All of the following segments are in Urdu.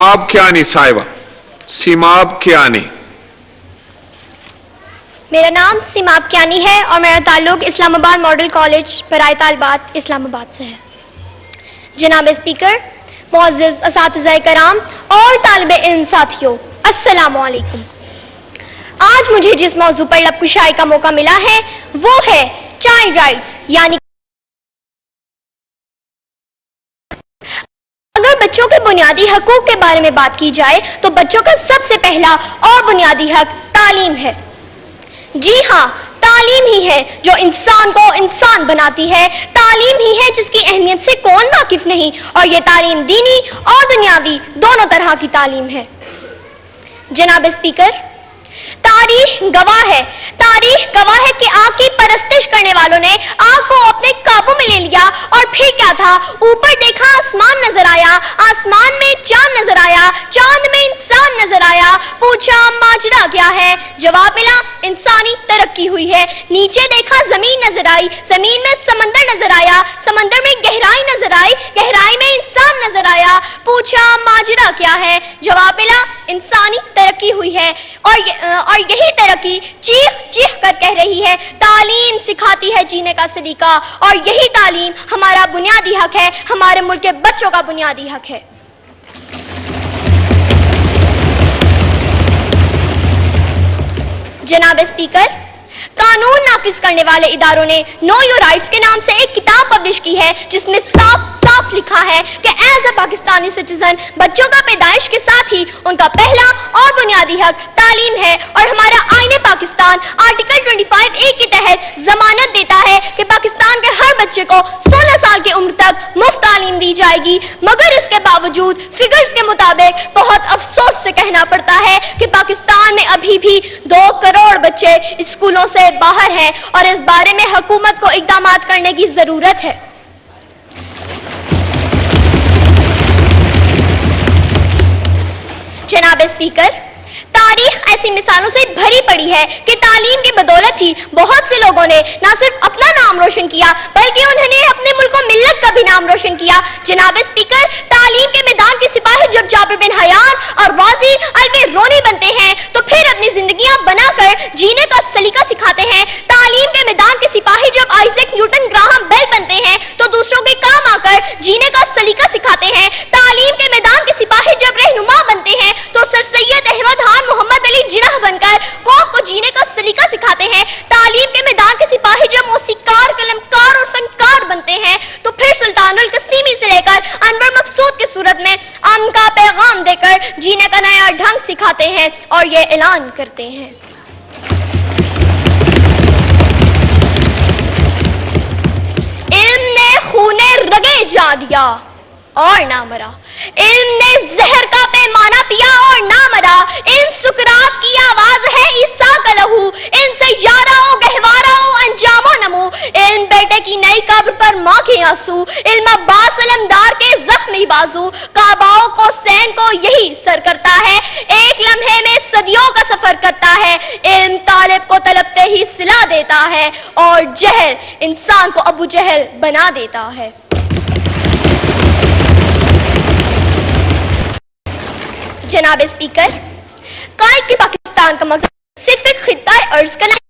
سیماب کیانی صاحبہ، سیماب کیانی۔ میرا نام سیماب کیانی ہے اور میرا تعلق اسلام آباد ماڈل کالج برائے طالبات اسلام آباد سے ہے۔ جناب اسپیکر، معزز اساتذہ کرام اور طالب علم ساتھیوں، السلام علیکم۔ آج مجھے جس موضوع پر لب کشائی کا موقع ملا ہے وہ ہے چائلڈ رائٹس، یعنی اگر بچوں کے بنیادی حقوق کے بارے میں بات کی جائے تو بچوں کا سب سے پہلا اور بنیادی حق تعلیم ہے۔ جی ہاں، تعلیم ہی ہے جو انسان کو انسان بناتی ہے، تعلیم ہی ہے جس کی اہمیت سے کون واقف نہیں، اور یہ تعلیم دینی اور دنیاوی دونوں طرح کی تعلیم ہے۔ جناب اسپیکر، تاریخ گواہ ہے کہ آگ کی پرستش کرنے والوں نے آگ کو اپنے قابو میں لے لیا، اور پھر کیا تھا؟ اوپر دیکھا آسمان نظر آیا، آسمان میں چاند نظر آیا، چاند میں انسان نظر آیا، پوچھا ماجرا کیا ہے؟ جواب ملا انسانی ترقی ہوئی ہے۔ نیچے دیکھا زمین نظر آئی، زمین میں سمندر نظر آیا، سمندر میں گہرائی نظر آئی، گہرائی میں انسان نظر آیا، پوچھا ماجرا کیا ہے؟ جواب ملا انسانی ترقی ہوئی ہے۔ اور یہی ترقی چیخ چیخ کر کہہ رہی ہے تعلیم سکھاتی ہے جینے کا سلیقہ، اور یہی تعلیم ہمارا بنیادی حق ہے، ہمارے ملک کے بچوں کا بنیادی حق ہے۔ جناب اسپیکر، قانون نافذ کرنے والے اداروں نے نو یور رائٹس کے نام سے ایک کتاب پبلش کی ہے جس میں صاف صاف لکھا ہے کہ ایز اے پاکستانی سٹیزن بچوں کا پیدائش کے ساتھ ہی ان کا پہلا اور بنیادی حق تعلیم ہے، اور ہمارا آئین پاکستان آرٹیکل 25A کے تحت ضمانت دیتا ہے کہ پاکستان کے ہر بچے کو 16 سال کی عمر تک مفت تعلیم دی جائے گی۔ مگر اس کے باوجود فگرز کے مطابق بہت افسوس سے کہنا پڑتا ہے کہ پاکستان میں ابھی بھی 2 کروڑ بچے اسکولوں سے باہر ہیں، اور اس بارے میں حکومت کو اقدامات کرنے کی ضرورت ہے۔ جناب اسپیکر، تاریخ ایسی مثالوں سے بھری پڑی ہے کہ تعلیم کی بدولت ہی بہت سے لوگوں نے نہ صرف اپنا نام روشن کیا بلکہ انہوں نے اپنے ملک و ملت کا بھی نام روشن کیا۔ جناب اسپیکر، تعلیم کے میدان کے سپاہی جب جابر بن حیان اور رازی البیرونی بنتے ہیں تو پھر اپنی زندگیاں بنا کر جینے کا سلیقہ سکھاتے ہیں۔ تعلیم کے میدان کے سپاہی جب آئزیک نیوٹن گراہم بیل بنتے ہیں تو دوسروں کے کام آ کر جینے کا سلیقہ سکھاتے ہیں۔ تعلیم کے میدان کے سپاہی جب رہنما بنتے ہیں تو سر سید احمد خان محمد علی جناح بن کر قوم کو جینے کا سلیقہ سکھاتے ہیں۔ تعلیم کے میدان کے سپاہی جب موسیقار، قلمکار اور فنکار بنتے ہیں تو پھر سلطان القسیمی سے لے کر انور مقصود کے صورت میں امن کا پیغام دے کر جینے کا نیا ڈھنگ سکھاتے ہیں اور یہ اعلان کرتے ہیں۔ علم نے خونے رگے جا دیا اور نہ مرا، علم نے زہر کا پیمانہ پیا اور نہ مرا، علم سکرات کی آواز ہے عیسیٰ کا لہو، علم سیارہ ہو گہوارہ ہو انجام و نمو، علم بیٹے کی نئی قبر پر ماں کے آنسو، علم عباس علمدار کے زخمی بازو، کعبہ کو سین کو یہی سر کرتا ہے، ایک لمحے میں صدیوں کا سفر کرتا ہے، علم طالب کو طلبتے ہی صلا دیتا ہے اور جہل انسان کو ابو جہل بنا دیتا ہے۔ جناب اسپیکر، قائد کے پاکستان کا مقصد صرف ایک خطہ ارض کا نہیں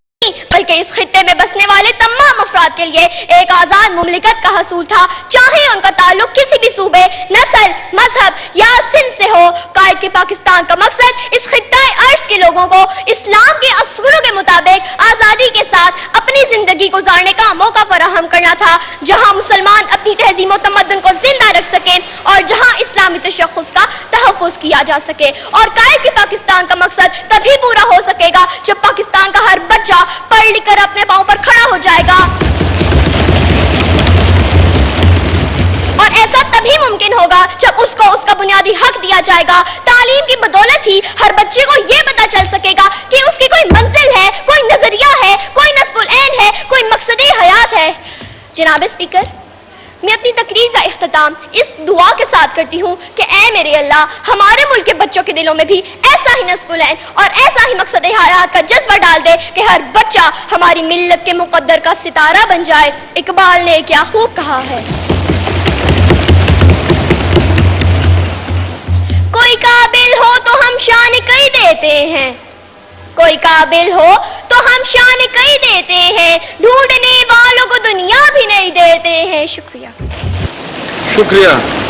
بلکہ اس خطے میں بسنے والے تمام افراد کے لیے ایک آزاد مملکت کا حصول تھا، چاہے ان کا تعلق کسی بھی صوبے، نسل، مذہب یا سن سے ہو۔ قائد کے پاکستان کا مقصد اس خطہ ارض کے لوگوں کو اسلام کے اصولوں کے مطابق آزادی کے ساتھ اپنی زندگی گزارنے کا موقع فراہم کرنا تھا، جہاں مسلمان اپنی تہذیب و تمدن کو زندہ رکھ سکیں اور جہاں اسلامی تشخص کا تحفظ کیا جا سکے۔ اور قائد کے پاکستان کا مقصد تبھی پورا ہو سکے گا جب پاکستان کا ہر بچہ پڑھ لکھ کر اپنے پاؤں پر کھڑا ہو جائے گا، اور ایسا تبھی ممکن ہوگا جب اس کو اس کا بنیادی حق دیا جائے گا۔ تعلیم کی بدولت ہی ہر بچے کو یہ پتا چل سکے گا کہ اس کی کوئی منزل ہے، کوئی نظریہ ہے، کوئی نصب العین ہے، کوئی مقصد حیات ہے۔ جناب اسپیکر، میں اپنی تقریر کا اختتام اس دعا کے ساتھ کرتی ہوں کہ اے میرے اللہ، ہمارے ملک کے بچوں کے دلوں میں بھی ایسا ہی نصب العین اور ایسا ہی مقصد حیات کا جذبہ ڈال دے کہ ہر بچہ ہماری ملت کے مقدر کا ستارہ بن جائے۔ اقبال نے کیا خوب کہا ہے، کوئی کا ہم شان کئی دیتے ہیں، کوئی قابل ہو تو ہم شان کئی دیتے ہیں، ڈھونڈنے والوں کو دنیا بھی نہیں دیتے ہیں۔ شکریہ۔ شکریہ۔